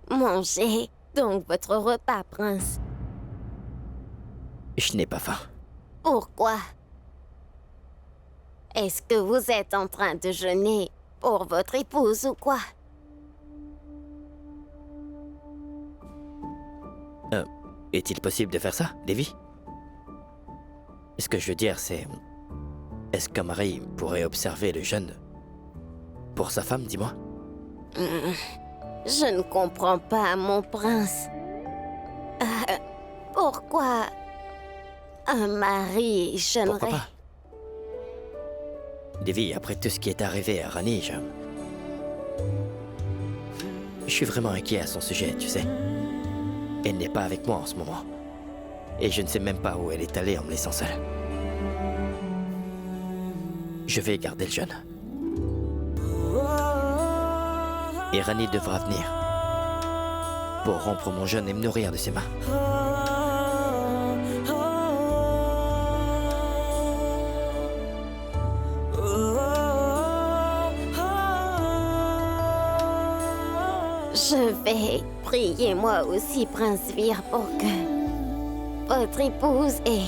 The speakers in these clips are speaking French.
Mangez donc votre repas, prince. Je n'ai pas faim. Pourquoi? Est-ce que vous êtes en train de jeûner pour votre épouse ou quoi? Est-il possible de faire ça, Davy? Ce que je veux dire, c'est... Est-ce qu'un mari pourrait observer le jeûne pour sa femme, dis-moi? Je ne comprends pas, mon prince. Pourquoi un mari jeûnerait? Pourquoi pas? Davy, après tout ce qui est arrivé à Rani, je suis vraiment inquiet à son sujet, tu sais. Elle n'est pas avec moi en ce moment. Et je ne sais même pas où elle est allée en me laissant seule. Je vais garder le jeûne. Et Rani devra venir pour rompre mon jeûne et me nourrir de ses mains. Je vais prier moi aussi, Prince Vir, pour que votre épouse et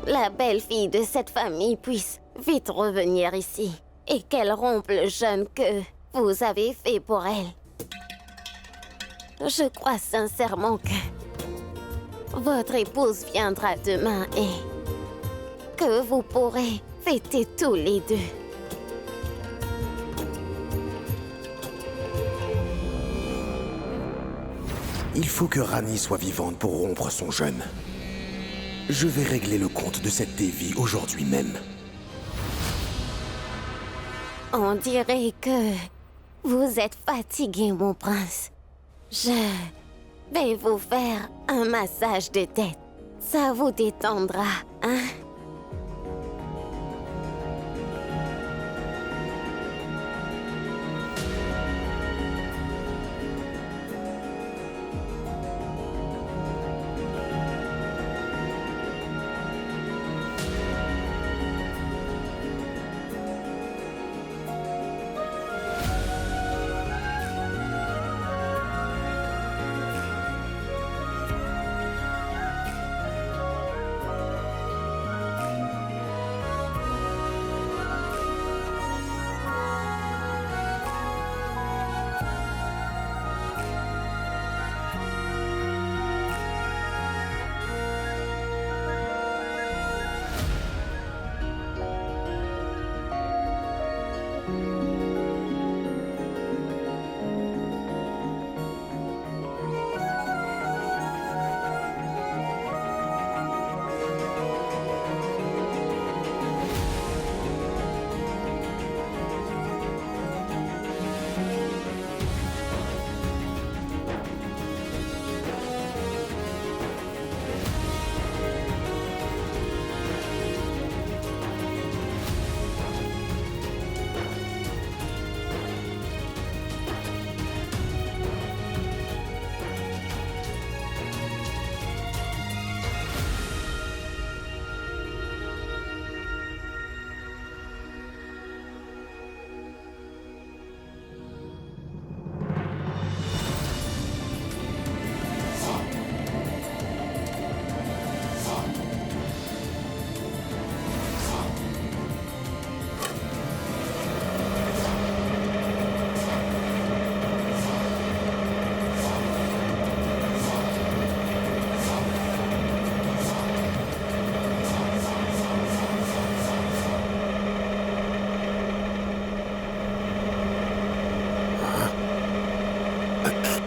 la belle-fille de cette famille puissent vite revenir ici et qu'elle rompe le jeûne que vous avez fait pour elle. Je crois sincèrement que votre épouse viendra demain et que vous pourrez fêter tous les deux. Il faut que Rani soit vivante pour rompre son jeûne. Je vais régler le compte de cette Davy aujourd'hui même. On dirait que vous êtes fatigué, mon prince. Je vais vous faire un massage de tête. Ça vous détendra, hein?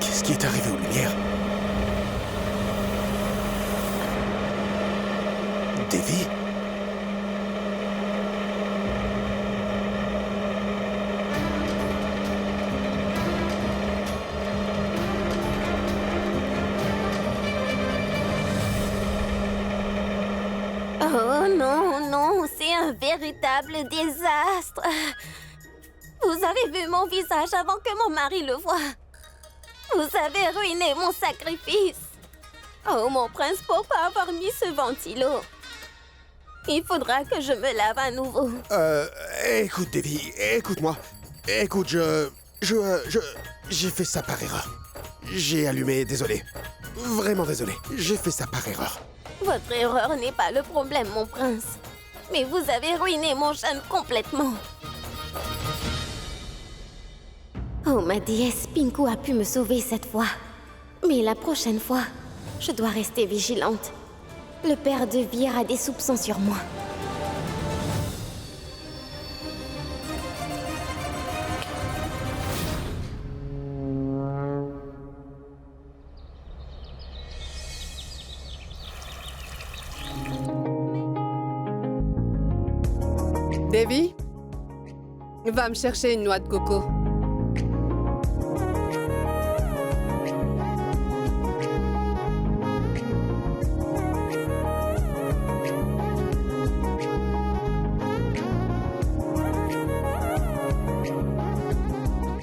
Qu'est-ce qui est arrivé aux lumières? Davy? Oh non, non, c'est un véritable désastre. Vous avez vu mon visage avant que mon mari le voie. Vous avez ruiné mon sacrifice. Oh, mon prince, pourquoi avoir mis ce ventilo? Il faudra que je me lave à nouveau. Écoute, Davy, écoute-moi. Écoute, j'ai fait ça par erreur. J'ai allumé, désolé. Vraiment désolé. J'ai fait ça par erreur. Votre erreur n'est pas le problème, mon prince. Mais vous avez ruiné mon jeûne complètement. Oh, ma déesse, Pinku a pu me sauver cette fois. Mais la prochaine fois, je dois rester vigilante. Le père de Vir a des soupçons sur moi. Davy, va me chercher une noix de coco.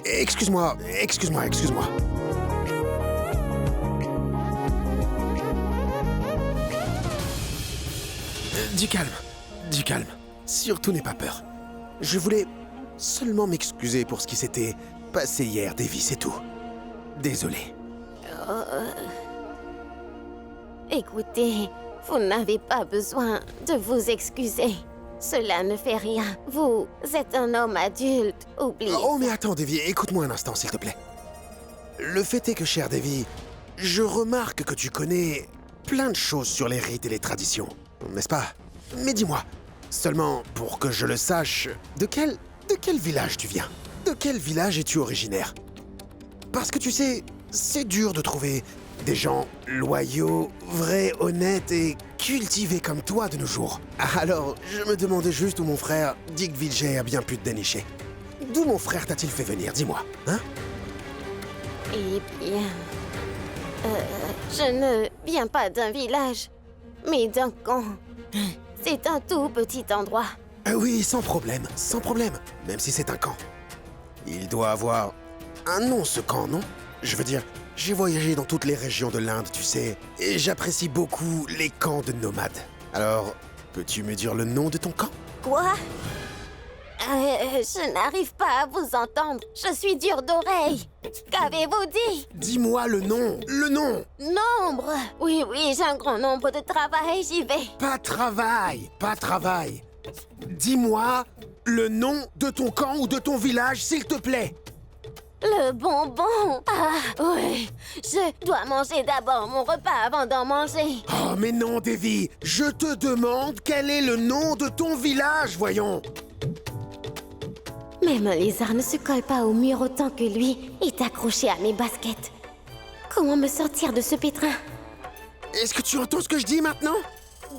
Excuse-moi. Du calme. Surtout n'aie pas peur. Je voulais seulement m'excuser pour ce qui s'était passé hier, Davy, c'est tout. Désolé. Écoutez, vous n'avez pas besoin de vous excuser. Cela ne fait rien. Vous êtes un homme adulte, oubliez. Oh, mais attends, Davy, écoute-moi un instant, s'il te plaît. Le fait est que, cher Davy, je remarque que tu connais plein de choses sur les rites et les traditions, n'est-ce pas? Mais dis-moi, seulement pour que je le sache, de quel village tu viens? De quel village es-tu originaire? Parce que tu sais, c'est dur de trouver des gens loyaux, vrais, honnêtes et cultivés comme toi de nos jours. Alors, je me demandais juste où mon frère, Dick Vilger, a bien pu te dénicher. D'où mon frère t'a-t-il fait venir, dis-moi, hein? Eh bien... je ne viens pas d'un village, mais d'un camp. C'est un tout petit endroit. Oui, sans problème, même si c'est un camp. Il doit avoir un nom, ce camp, non? Je veux dire, j'ai voyagé dans toutes les régions de l'Inde, tu sais, et j'apprécie beaucoup les camps de nomades. Alors, peux-tu me dire le nom de ton camp? Quoi? Je n'arrive pas à vous entendre. Je suis dure d'oreille. Qu'avez-vous dit? Dis-moi le nom. Nombre. Oui, j'ai un grand nombre de travail, j'y vais. Pas travail. Dis-moi le nom de ton camp ou de ton village, s'il te plaît. Le bonbon. Ah, oui. Je dois manger d'abord mon repas avant d'en manger. Oh, mais non, Davy. Je te demande quel est le nom de ton village, voyons. Même un lézard ne se colle pas au mur autant que lui est accroché à mes baskets. Comment me sortir de ce pétrin? Est-ce que tu entends ce que je dis maintenant?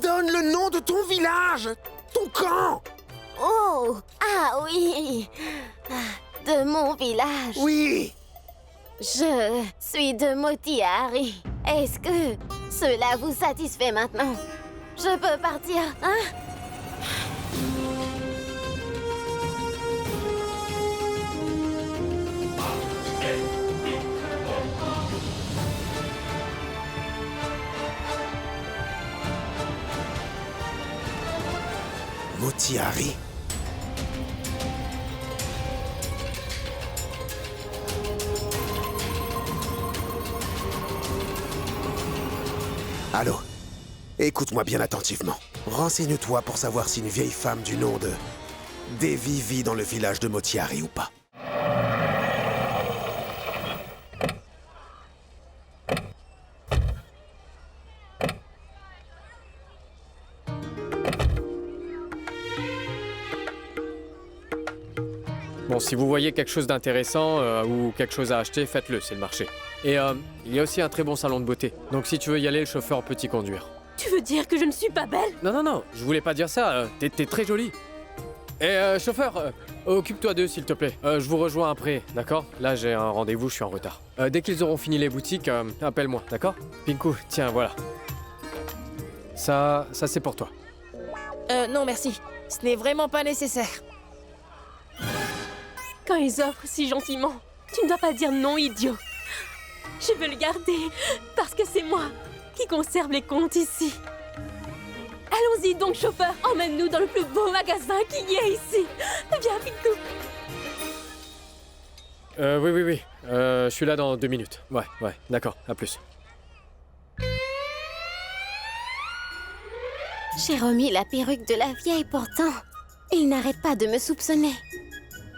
Donne le nom de ton village, ton camp. Oh, ah oui, de mon village. Oui. Je suis de Motihari. Est-ce que cela vous satisfait maintenant? Je peux partir, hein? Motihari. Allô? Écoute-moi bien attentivement. Renseigne-toi pour savoir si une vieille femme du nom de Davy vit dans le village de Motihari ou pas. Bon, si vous voyez quelque chose d'intéressant ou quelque chose à acheter, faites-le, c'est le marché. Et il y a aussi un très bon salon de beauté. Donc si tu veux y aller, le chauffeur peut t'y conduire. Tu veux dire que je ne suis pas belle? Non, je voulais pas dire ça, t'es très jolie. Et chauffeur, occupe-toi d'eux s'il te plaît. Je vous rejoins après, d'accord? Là j'ai un rendez-vous, je suis en retard. Dès qu'ils auront fini les boutiques, appelle-moi, d'accord? Pinku, tiens, voilà. Ça c'est pour toi. Non merci, ce n'est vraiment pas nécessaire. Quand ils offrent si gentiment, tu ne dois pas dire non, idiot. Je veux le garder, parce que c'est moi qui conserve les comptes ici. Allons-y donc, chauffeur, emmène-nous dans le plus beau magasin qu'il y ait ici. Oui. Je suis là dans 2 minutes. Ouais, d'accord, à plus. J'ai remis la perruque de la vieille pourtant. Il n'arrête pas de me soupçonner.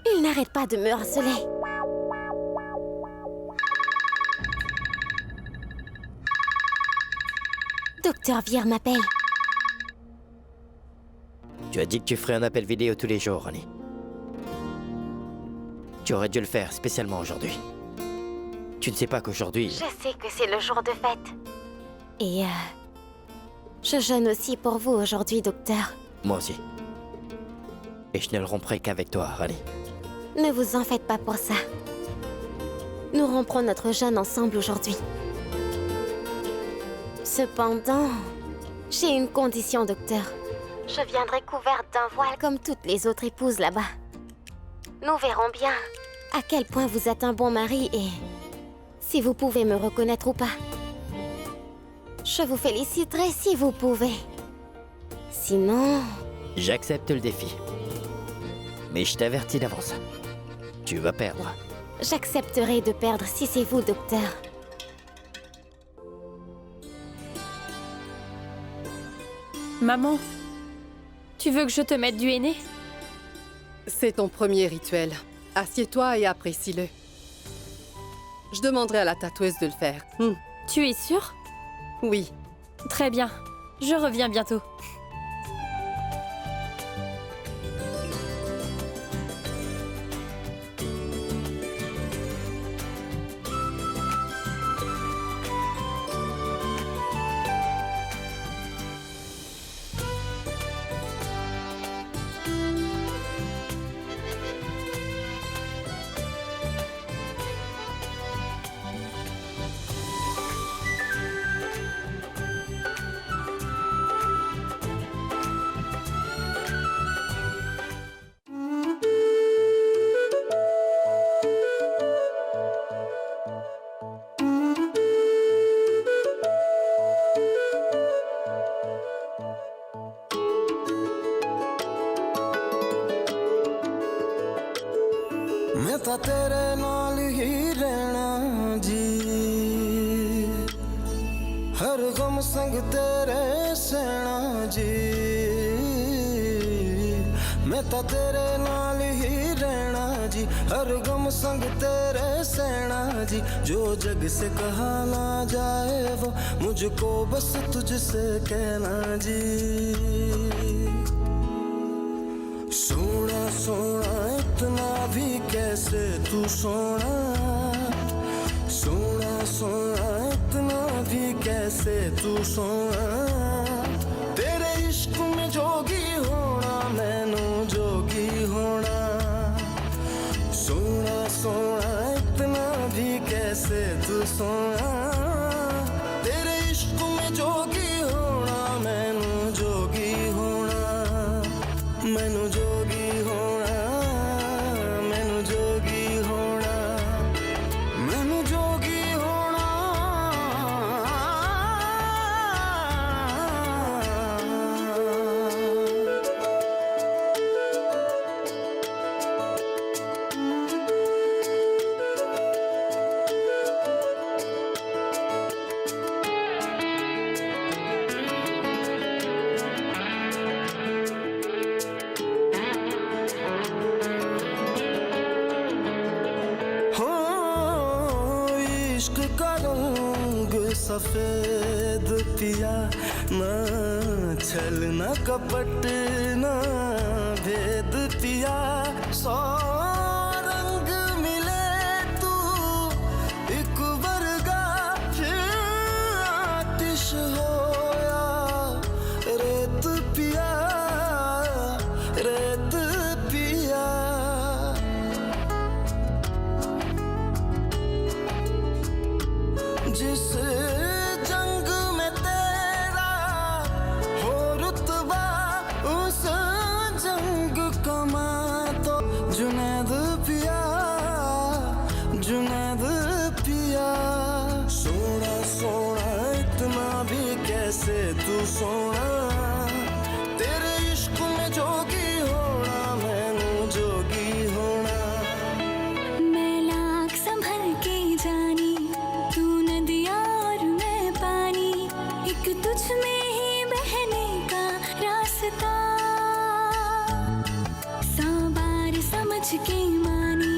Il n'arrête pas de me harceler. Docteur Vire m'appelle. Tu as dit que tu ferais un appel vidéo tous les jours, Ronnie. Tu aurais dû le faire spécialement aujourd'hui. Tu ne sais pas qu'aujourd'hui... Je sais que c'est le jour de fête. Et je jeûne aussi pour vous aujourd'hui, docteur. Moi aussi. Et je ne le romprai qu'avec toi, Ronnie. Ne vous en faites pas pour ça. Nous romprons notre jeûne ensemble aujourd'hui. Cependant, j'ai une condition, docteur. Je viendrai couverte d'un voile comme toutes les autres épouses là-bas. Nous verrons bien à quel point vous êtes un bon mari et si vous pouvez me reconnaître ou pas. Je vous féliciterai si vous pouvez. Sinon... J'accepte le défi. Mais je t'avertis d'avance. Tu vas perdre. J'accepterai de perdre si c'est vous, docteur. Maman, tu veux que je te mette du henné? C'est ton premier rituel. Assieds-toi et apprécie-le. Je demanderai à la tatoueuse de le faire. Tu es sûre? Oui. Très bien. Je reviens bientôt. मैं तां तेरे नाल ही रहना जी हर गम संग तेरे सहना जी मैं तां तेरे नाल ही रहना जी हर गम संग तेरे सहना जी जो जग से कहा ना जाए वो मुझको बस तुझसे कहना जी सोना सोना इतना भी कैसे तू सोना सोना सोना इतना भी कैसे तू सोना तेरे इश्क में जोगी होना मैनू जोगी होना सोना सोना इतना भी कैसे तू सोना तेरे इश्क में जोगी होना मैनू जोगी होना मैनू जोगी होना मैनू जोगी होना मैनू जोगी होना इश्क का रंग सफेद पिया ना छल ना कपट ना भेद पिया सौ रंग मिले तू एक वर्गा फिर आतिश होया रेत पिया रेत पिया जिस जंग में तेरा हो रुतबा उस जंग कमा तो जुनैद पिया जुनैद पिया सोना सोना इतना भी कैसे तू सोना तेरे इश्क में जोगी होना मैनू जोगी होना मेला सोच के मानी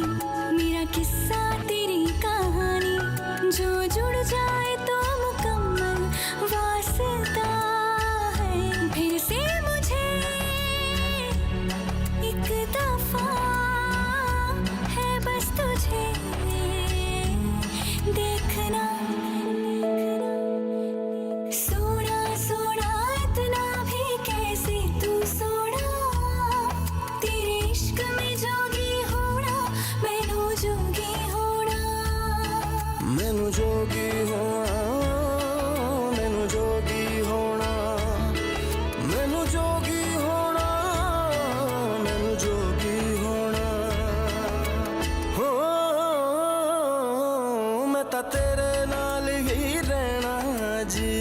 मेरा किस्सा तेरी कहानी जो जुड़ जाए तो मुकम्मल वास्ता है फिर से मुझे एक दफा है बस तुझे देखना सोना सोना इतना भी कैसे तू सोना तेरे इश्क में जोगी होना मैनू जोगी होना मैनू जोगी होना मैनू जोगी होना मैनू जोगी होना मैनू जोगी होना हो मैं तां तेरे नाल ही रहना जी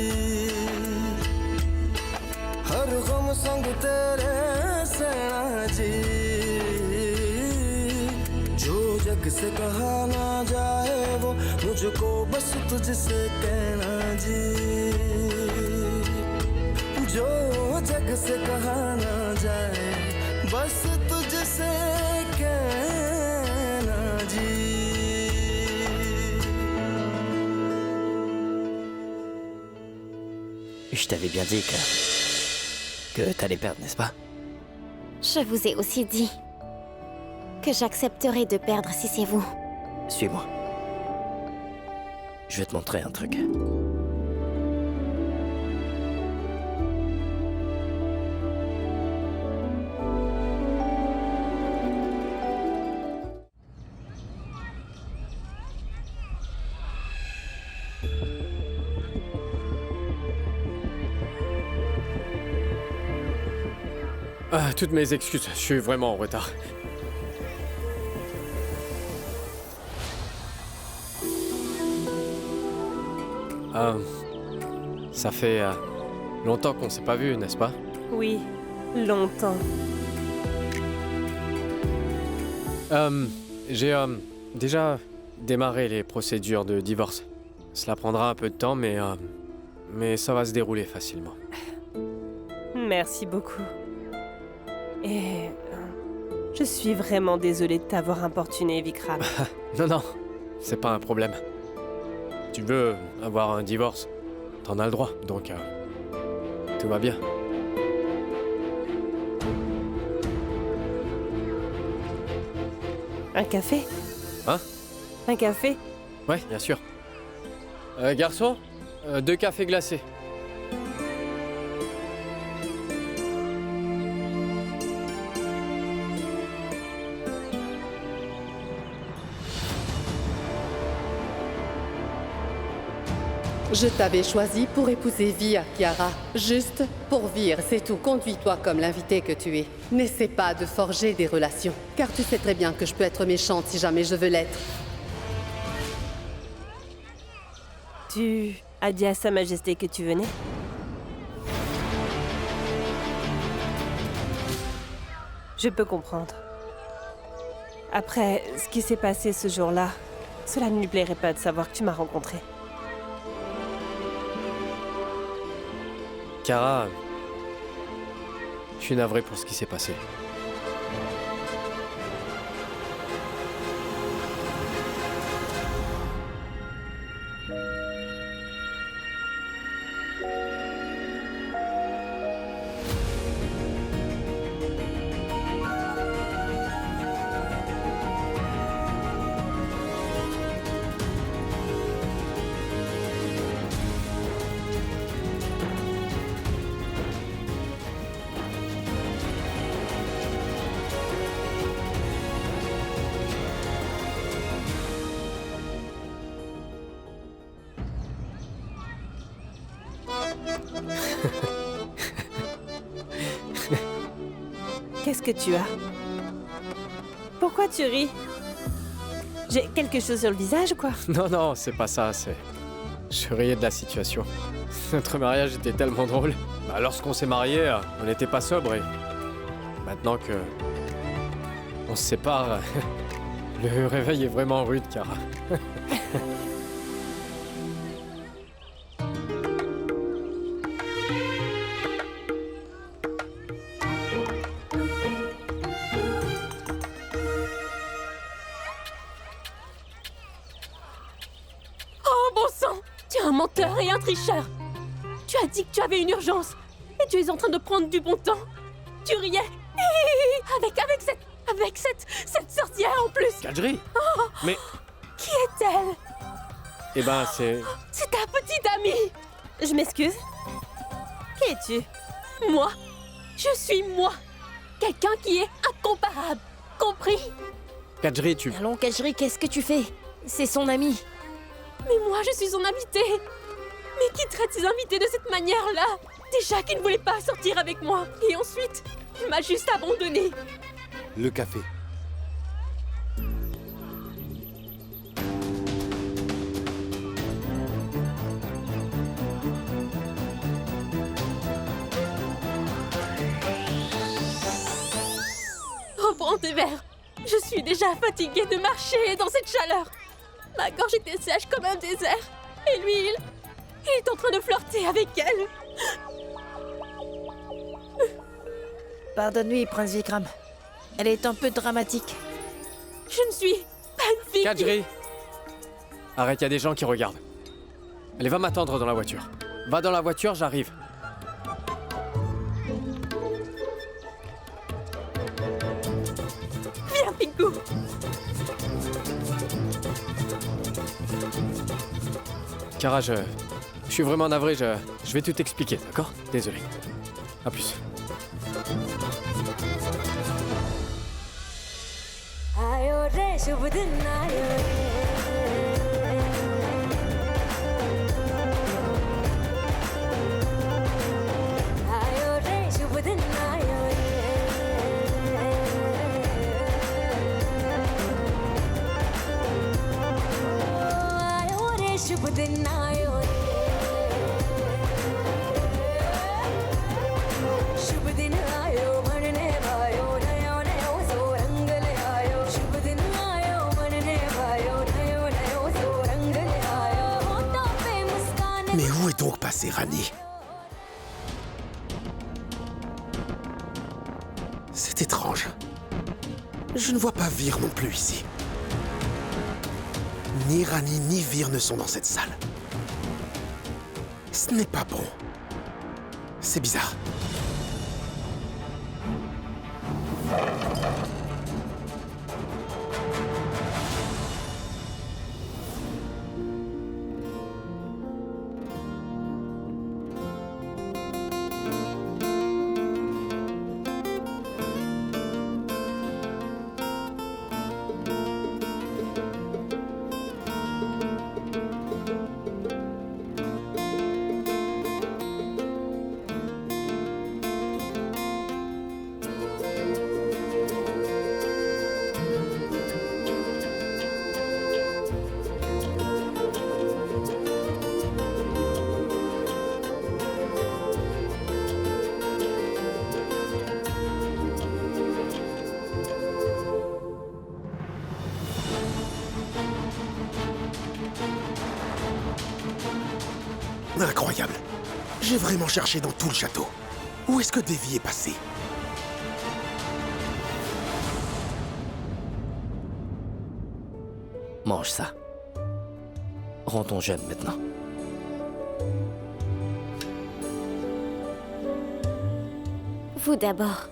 हर गम संग तेरे सहना जी जो जग से कहा ना जाए वो मुझको बस तुझसे कहना जी जो जग से कहा ना जाए बस तुझसे कहना जी Je t'avais bien dit que t'allais perdre, n'est-ce pas? Je vous ai aussi dit que j'accepterais de perdre si c'est vous. Suis-moi. Je vais te montrer un truc. Toutes mes excuses, je suis vraiment en retard. Ça fait longtemps qu'on s'est pas vu, n'est-ce pas? Oui, longtemps. J'ai déjà démarré les procédures de divorce. Cela prendra un peu de temps, mais ça va se dérouler facilement. Merci beaucoup. Et je suis vraiment désolée de t'avoir importuné, Vikram. Non, c'est pas un problème. Tu veux avoir un divorce, t'en as le droit, donc tout va bien. Un café? Hein? Un café? Ouais, bien sûr. Garçon, 2 cafés glacés. Je t'avais choisi pour épouser Via, Kiara. Juste pour vivre, c'est tout. Conduis-toi comme l'invité que tu es. N'essaie pas de forger des relations, car tu sais très bien que je peux être méchante si jamais je veux l'être. Tu as dit à Sa Majesté que tu venais? Je peux comprendre. Après ce qui s'est passé ce jour-là, cela ne lui plairait pas de savoir que tu m'as rencontré. Kara, je suis navré pour ce qui s'est passé. Qu'est-ce que tu as? Pourquoi tu ris? J'ai quelque chose sur le visage ou quoi? Non, c'est pas ça, c'est... Je riais de la situation. Notre mariage était tellement drôle. Bah, lorsqu'on s'est mariés, on n'était pas sobres et... Maintenant que... on se sépare, le réveil est vraiment rude, Kara. menteur et un tricheur. Tu as dit que tu avais une urgence. Et tu es en train de prendre du bon temps. Tu riais. Avec cette sorcière en plus. Kadri. Mais... Qui est-elle? Eh ben, c'est... C'est ta petite amie. Je m'excuse. Qui es-tu? Moi. Je suis moi. Quelqu'un qui est incomparable. Compris? Kadri, tu... Allons, Kajri, qu'est-ce que tu fais? C'est son ami. Mais moi, je suis son invitée. Mais qui traite ses invités de cette manière-là? Déjà qu'il ne voulait pas sortir avec moi. Et ensuite, il m'a juste abandonnée. Le café. Reprends tes verres. Je suis déjà fatiguée de marcher dans cette chaleur. Ma gorge était sèche comme un désert. Et lui, il est en train de flirter avec elle. Pardonne-lui, Prince Vikram. Elle est un peu dramatique. Je ne suis pas une fille. Kadri. Arrête, il y a des gens qui regardent. Allez, va m'attendre dans la voiture. Va dans la voiture, j'arrive. Viens, Pinkou. Kara, je suis vraiment navré, je vais tout expliquer, d'accord? Désolé. À plus. Mais où est donc passée Rani? C'est étrange. Je ne vois pas Vir non plus ici. Ni Rani ni Vir ne sont dans cette salle. Ce n'est pas bon. C'est bizarre. Incroyable. J'ai vraiment cherché dans tout le château. Où est-ce que Devi est passé? Mange ça. Rends ton jeûne maintenant. Vous d'abord.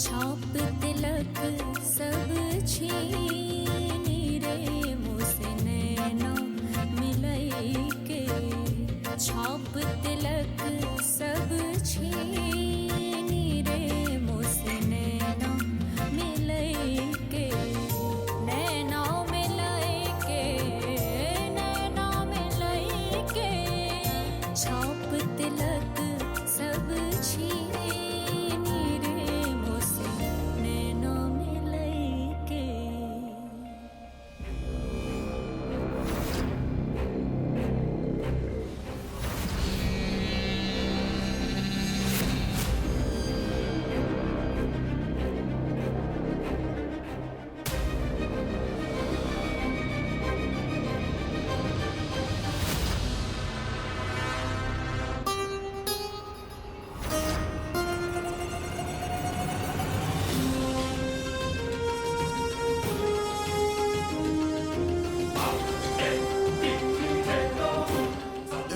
छाप तिलक सब छीनी रे मुझसे नैना मिलई के छाप तिलक सब छीनी रे मुझसे नैना मिलई के नैना मिलई के नैना मिलई के छाप तिलक सब छीनी रे मुझसे नैना मिलई के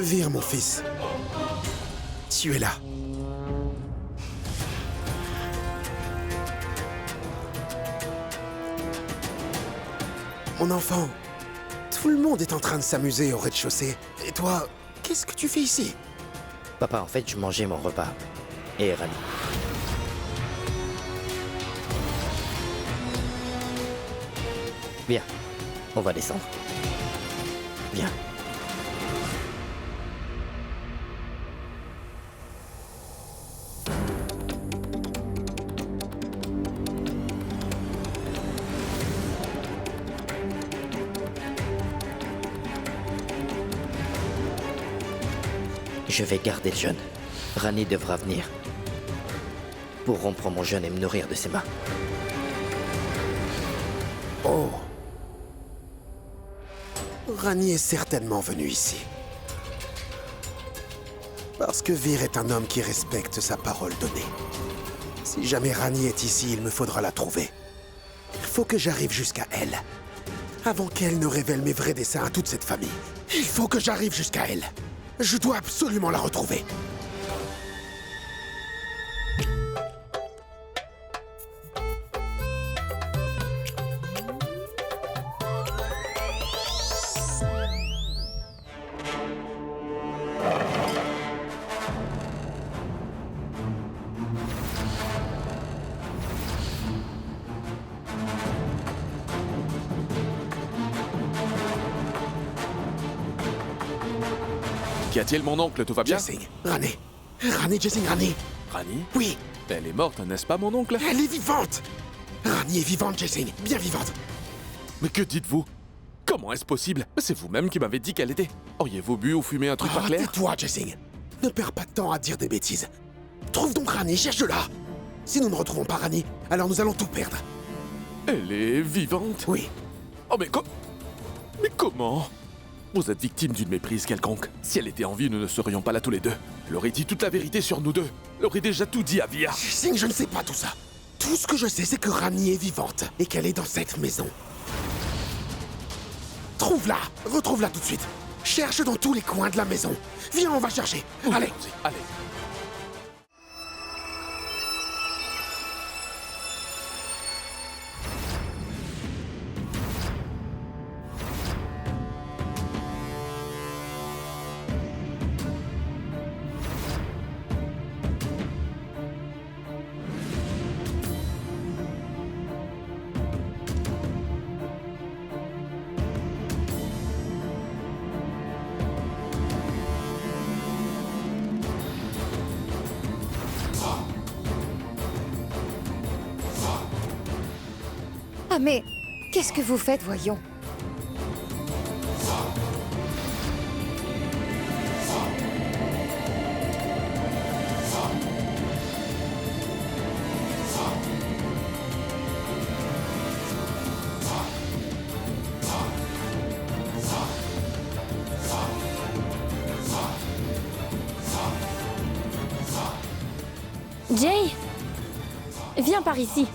Vire, mon fils. Tu es là. Mon enfant, tout le monde est en train de s'amuser au rez-de-chaussée. Et toi, qu'est-ce que tu fais ici? Papa, en fait, je mangeais mon repas. Et Rani. Viens, on va descendre. Viens. Je vais garder le jeûne. Rani devra venir pour rompre mon jeûne et me nourrir de ses mains. Oh. Rani est certainement venu ici. Parce que Vir est un homme qui respecte sa parole donnée. Si jamais Rani est ici, il me faudra la trouver. Il faut que j'arrive jusqu'à elle. Avant qu'elle ne révèle mes vrais desseins à toute cette famille. Il faut que j'arrive jusqu'à elle. Je dois absolument la retrouver. Qu'y a-t-il, mon oncle? Tout va bien? Jessing, Rani. Rani, Jessing, Rani. Rani? Oui, Elle est morte, n'est-ce pas, mon oncle? elle est vivante. Rani est vivante, Jessing. Bien vivante. Mais que dites-vous? Comment est-ce possible? C'est vous-même qui m'avez dit qu'elle était. Auriez-vous bu ou fumé un truc pas clair? Tais-toi, Jessing. Ne perds pas de temps à dire des bêtises. Trouve donc Rani, cherche-la. Si nous ne retrouvons pas Rani, alors nous allons tout perdre. Elle est vivante? Oui. Oh, mais Mais comment? Vous êtes victime d'une méprise quelconque. Si elle était en vie, nous ne serions pas là tous les deux. Elle aurait dit toute la vérité sur nous deux. Elle aurait déjà tout dit à Via. Jessing, je ne sais pas tout ça. Tout ce que je sais, c'est que Rani est vivante et qu'elle est dans cette maison. Trouve-la. Retrouve-la tout de suite. Cherche dans tous les coins de la maison. Viens, on va chercher. Allez. Allons-y, allez. Ah mais, qu'est-ce que vous faites, voyons? Jay, viens par ici.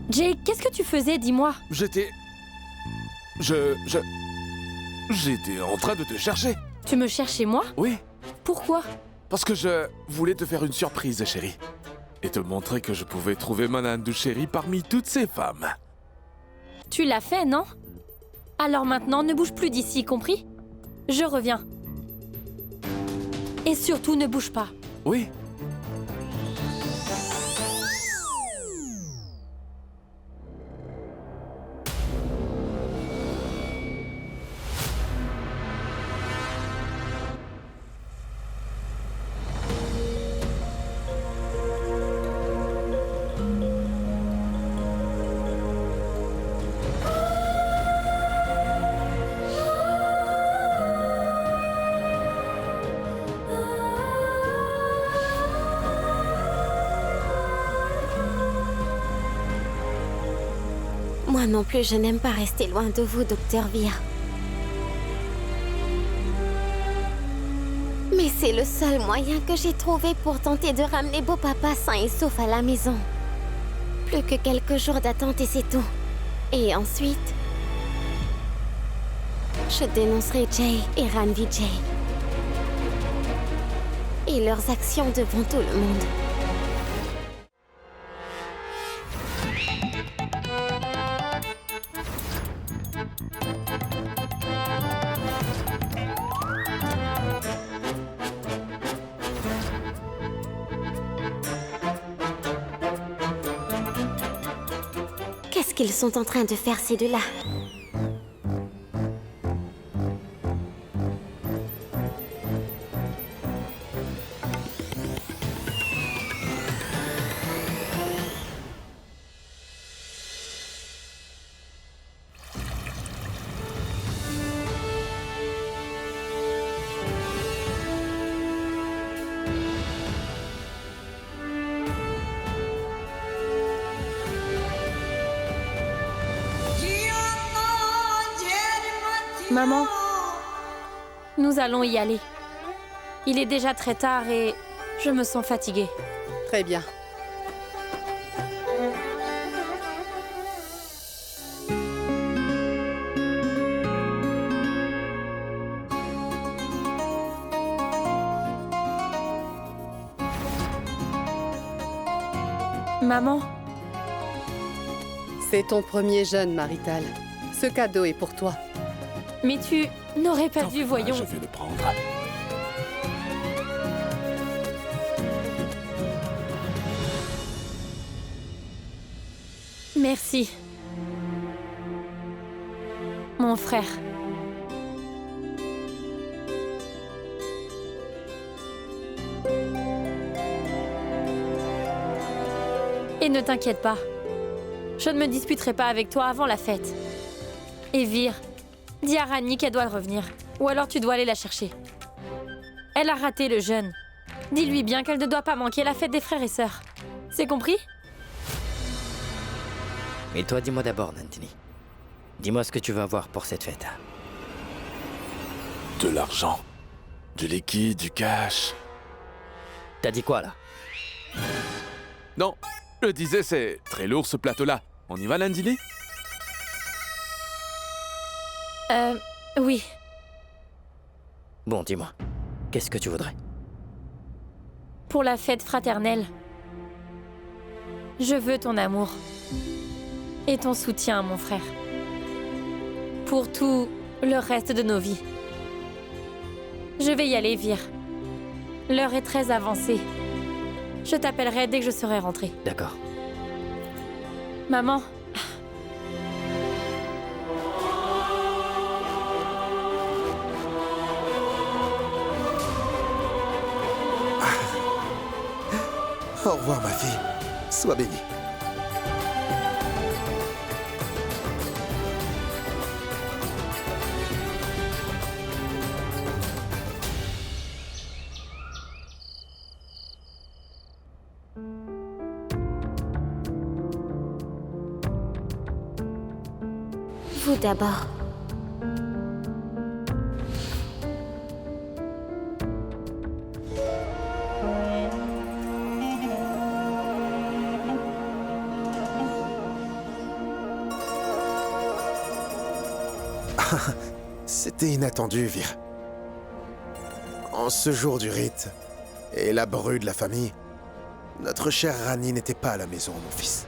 Jay, qu'est-ce que tu faisais, dis-moi? J'étais en train de te chercher. Tu me cherchais, moi? Oui, Pourquoi? parce que je voulais te faire une surprise, chérie. Et te montrer que je pouvais trouver ma Nandu chérie parmi toutes ces femmes. Tu l'as fait, non? Alors maintenant, ne bouge plus d'ici, compris? Je reviens. Et surtout, ne bouge pas. Oui. Moi non plus, je n'aime pas rester loin de vous, Docteur Via. Mais c'est le seul moyen que j'ai trouvé pour tenter de ramener beau papa sain et sauf à la maison. Plus que quelques jours d'attente et c'est tout. Et ensuite... Je dénoncerai Jay et Ranvijay. Et leurs actions devant tout le monde. Qu'est-ce qu'ils sont en train de faire ces deux-là? Maman, nous allons y aller. Il est déjà très tard et je me sens fatiguée. Très bien. Maman, C'est ton premier jeûne marital. Ce cadeau est pour toi. mais tu n'aurais pas T'en dû, fais pas, voyons. Je vais le prendre. Merci. Mon frère. Et ne t'inquiète pas. Je ne me disputerai pas avec toi avant la fête. Et Vir, dis à Rani qu'elle doit revenir. Ou alors tu dois aller la chercher. Elle a raté le jeûne. Dis-lui bien qu'elle ne doit pas manquer la fête des frères et sœurs. C'est compris? Mais toi, dis-moi d'abord, Nandini. Dis-moi ce que tu veux avoir pour cette fête. De l'argent. Du liquide, du cash. T'as dit quoi, là? Non, je disais, c'est très lourd ce plateau-là. On y va, Nandini? Oui. Bon, dis-moi. Qu'est-ce que tu voudrais? Pour la fête fraternelle. Je veux ton amour. Et ton soutien, mon frère. Pour tout le reste de nos vies. Je vais y aller, Vir. L'heure est très avancée. Je t'appellerai dès que je serai rentrée. D'accord. Maman. Au revoir, ma fille. Sois bénie. Vous d'abord. C'était inattendu, Vir. En ce jour du rite, et la bru de la famille, notre chère Rani n'était pas à la maison, mon fils.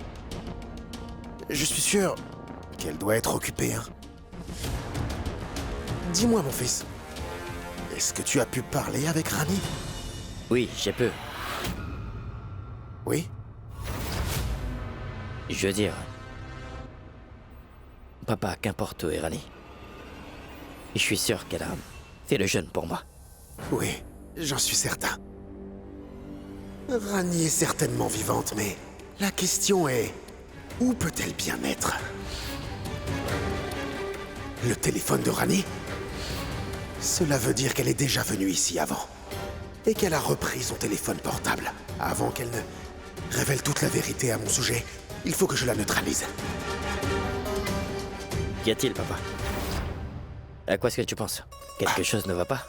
Je suis sûr qu'elle doit être occupée, hein. Dis-moi, mon fils, est-ce que tu as pu parler avec Rani? Oui, j'ai peu. Oui? Je veux dire... Papa, qu'importe où est Rani. Je suis sûr qu'elle a fait le jeûne pour moi. Oui, j'en suis certain. Rani est certainement vivante, mais la question est... Où peut-elle bien être? Le téléphone de Rani? Cela veut dire qu'elle est déjà venue ici avant. Et qu'elle a repris son téléphone portable. Avant qu'elle ne révèle toute la vérité à mon sujet, il faut que je la neutralise. Qu'y a-t-il, papa? À quoi est-ce que tu penses? Quelque chose ne va pas?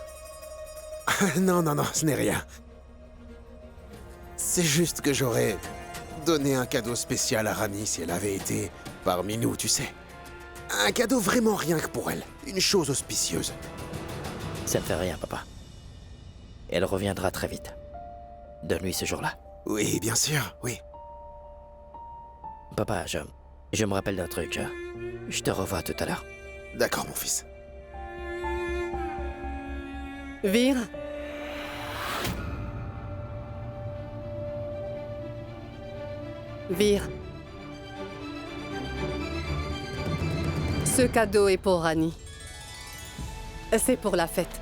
Non, non, non, ce n'est rien. C'est juste que j'aurais donné un cadeau spécial à Rani si elle avait été parmi nous, tu sais. Un cadeau vraiment rien que pour elle. Une chose auspicieuse. Ça ne fait rien, papa. Elle reviendra très vite. Donne-lui ce jour-là. Oui, bien sûr, oui. Papa, je me rappelle d'un truc. Je te revois tout à l'heure. D'accord, mon fils. Vir. Vir. Ce cadeau est pour Rani. C'est pour la fête.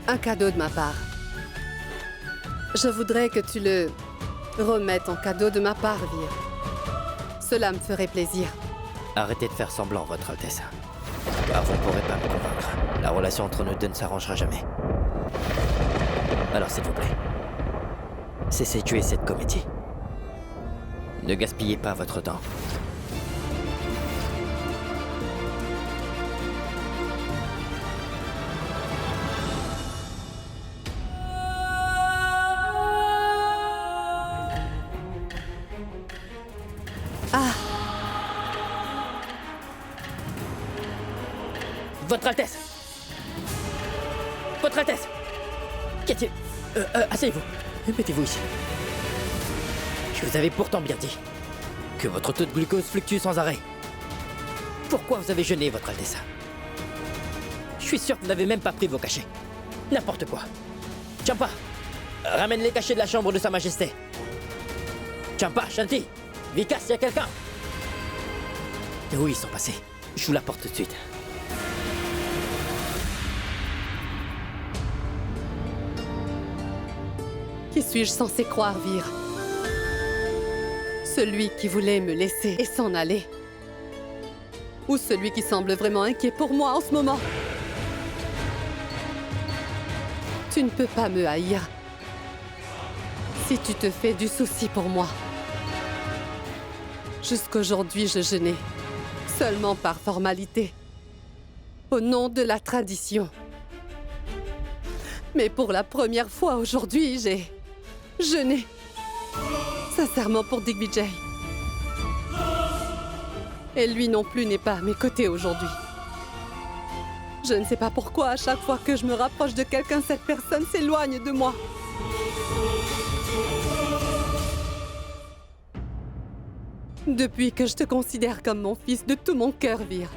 Un cadeau de ma part. Je voudrais que tu le remettes en cadeau de ma part, Vir. Cela me ferait plaisir. Arrêtez de faire semblant, Votre Altesse. Car vous ne pourrez pas me convaincre. La relation entre nous deux ne s'arrangera jamais. Alors, s'il vous plaît, cessez de tuer cette comédie. Ne gaspillez pas votre temps. Votre Altesse! Votre Altesse! Qu'est-il? Asseyez-vous. Mettez-vous ici. Je vous avais pourtant bien dit que votre taux de glucose fluctue sans arrêt. Pourquoi vous avez jeûné, Votre Altesse? Je suis sûr que vous n'avez même pas pris vos cachets. N'importe quoi. Champa, ramène les cachets de la chambre de Sa Majesté. Champa, Shanti, Vikas, y a quelqu'un? Oui, ils sont passés. Je vous l'apporte tout de suite. Qui suis-je censé croire, Vir? Celui qui voulait me laisser et s'en aller? Ou celui qui semble vraiment inquiet pour moi en ce moment? Tu ne peux pas me haïr si tu te fais du souci pour moi. Jusqu'aujourd'hui, je jeûnais, seulement par formalité, au nom de la tradition. Mais pour la première fois aujourd'hui, j'ai jeûné, sincèrement pour Digvijay. Et lui non plus n'est pas à mes côtés aujourd'hui. Je ne sais pas pourquoi, à chaque fois que je me rapproche de quelqu'un, cette personne s'éloigne de moi. Depuis que je te considère comme mon fils de tout mon cœur, Vir,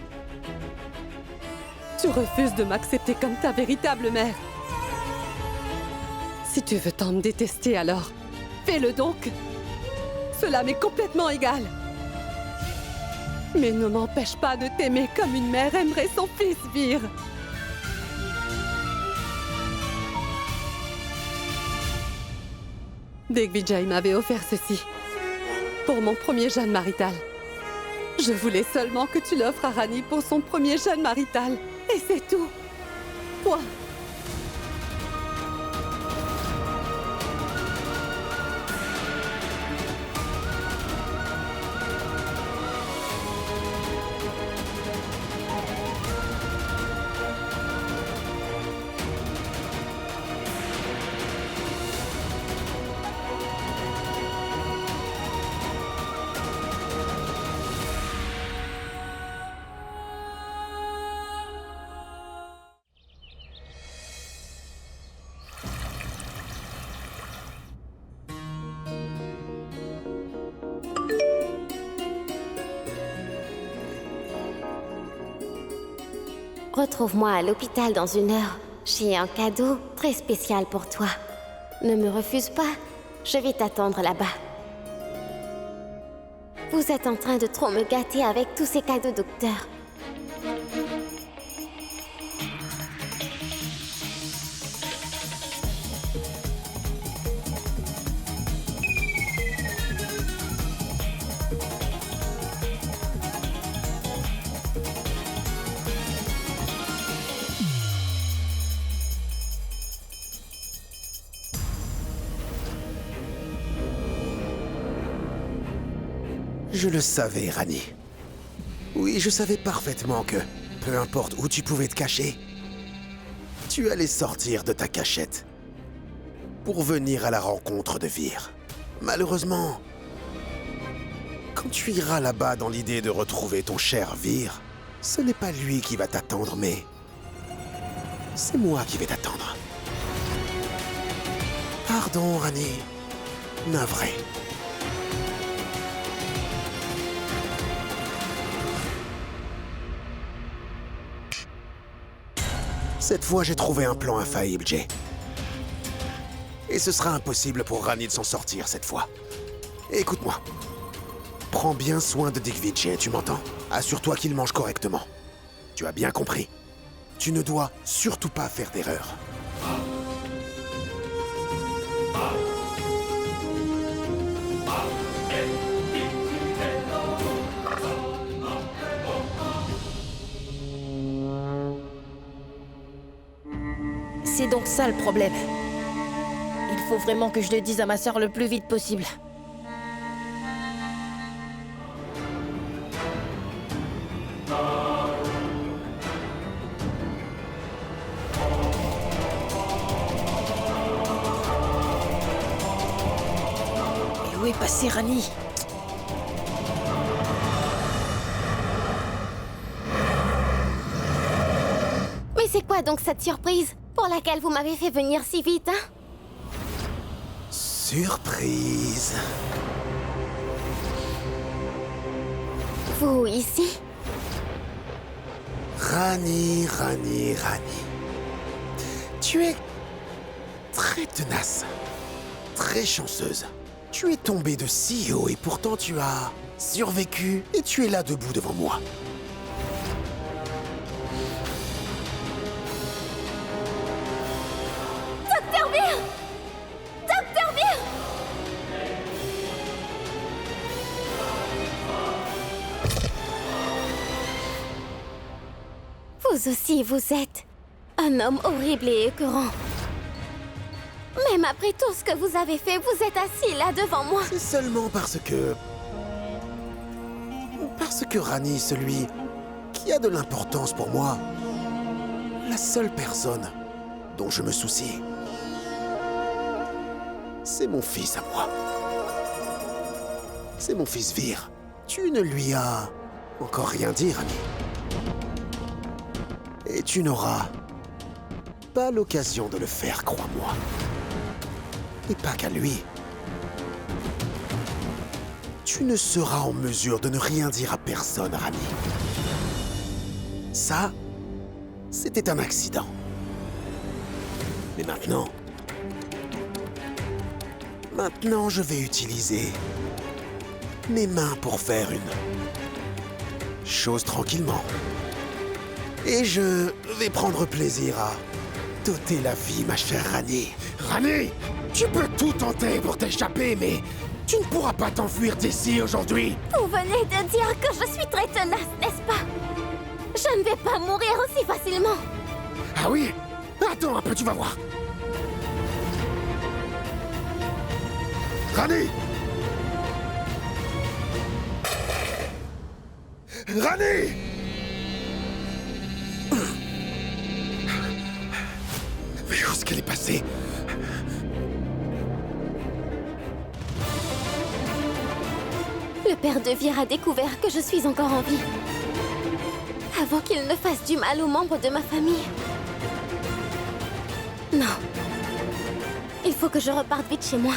tu refuses de m'accepter comme ta véritable mère. Si tu veux tant me détester, alors fais-le donc. Cela m'est complètement égal. Mais ne m'empêche pas de t'aimer comme une mère aimerait son fils, Vir. Digvijay m'avait offert ceci pour mon premier jeûne marital. Je voulais seulement que tu l'offres à Rani pour son premier jeûne marital. Et c'est tout. Point. Retrouve-moi à l'hôpital dans 1 heure. J'ai un cadeau très spécial pour toi. Ne me refuse pas, je vais t'attendre là-bas. Vous êtes en train de trop me gâter avec tous ces cadeaux, docteur. Je le savais, Rani. Oui, je savais parfaitement que, peu importe où tu pouvais te cacher, tu allais sortir de ta cachette pour venir à la rencontre de Vir. Malheureusement, Quand tu iras là-bas dans l'idée de retrouver ton cher Vir, ce n'est pas lui qui va t'attendre, mais c'est moi qui vais t'attendre. Pardon, Rani. Navré. Cette fois, j'ai trouvé un plan infaillible, Jay. Et ce sera impossible pour Rani de s'en sortir cette fois. Écoute-moi. Prends bien soin de Digvit, Jay, tu m'entends? Assure-toi qu'il mange correctement. Tu as bien compris. Tu ne dois surtout pas faire d'erreur. C'est donc ça le problème. Il faut vraiment que je le dise à ma sœur le plus vite possible. Et où est passé Rani? Mais c'est quoi donc cette surprise pour laquelle vous m'avez fait venir si vite, hein? Surprise. Vous, ici? Rani. Tu es très tenace, très chanceuse. Tu es tombée de si haut et pourtant tu as survécu et tu es là debout devant moi. Docteur Vir! Docteur Vir! Vous aussi, vous êtes un homme horrible et écœurant. Même après tout ce que vous avez fait, vous êtes assis là devant moi. C'est seulement parce que Rani, celui qui a de l'importance pour moi, la seule personne dont je me soucie, c'est mon fils à moi. C'est mon fils Vir. Tu ne lui as encore rien dit, Rani. Et tu n'auras pas l'occasion de le faire, crois-moi. Et pas qu'à lui. Tu ne seras en mesure de ne rien dire à personne, Rani. Ça, c'était un accident. Mais maintenant... Maintenant, je vais utiliser mes mains pour faire une chose tranquillement. Et je vais prendre plaisir à t'ôter la vie, ma chère Rani. Rani, tu peux tout tenter pour t'échapper, mais tu ne pourras pas t'enfuir d'ici aujourd'hui. Vous venez de dire que je suis très tenace, n'est-ce pas? Je ne vais pas mourir aussi facilement. Ah oui? Attends un peu, tu vas voir. Rani! Rani! Mais où est-ce qu'elle est passée? Le père de Vir a découvert que je suis encore en vie. Avant qu'il ne fasse du mal aux membres de ma famille. Non. Il faut que je reparte vite chez moi.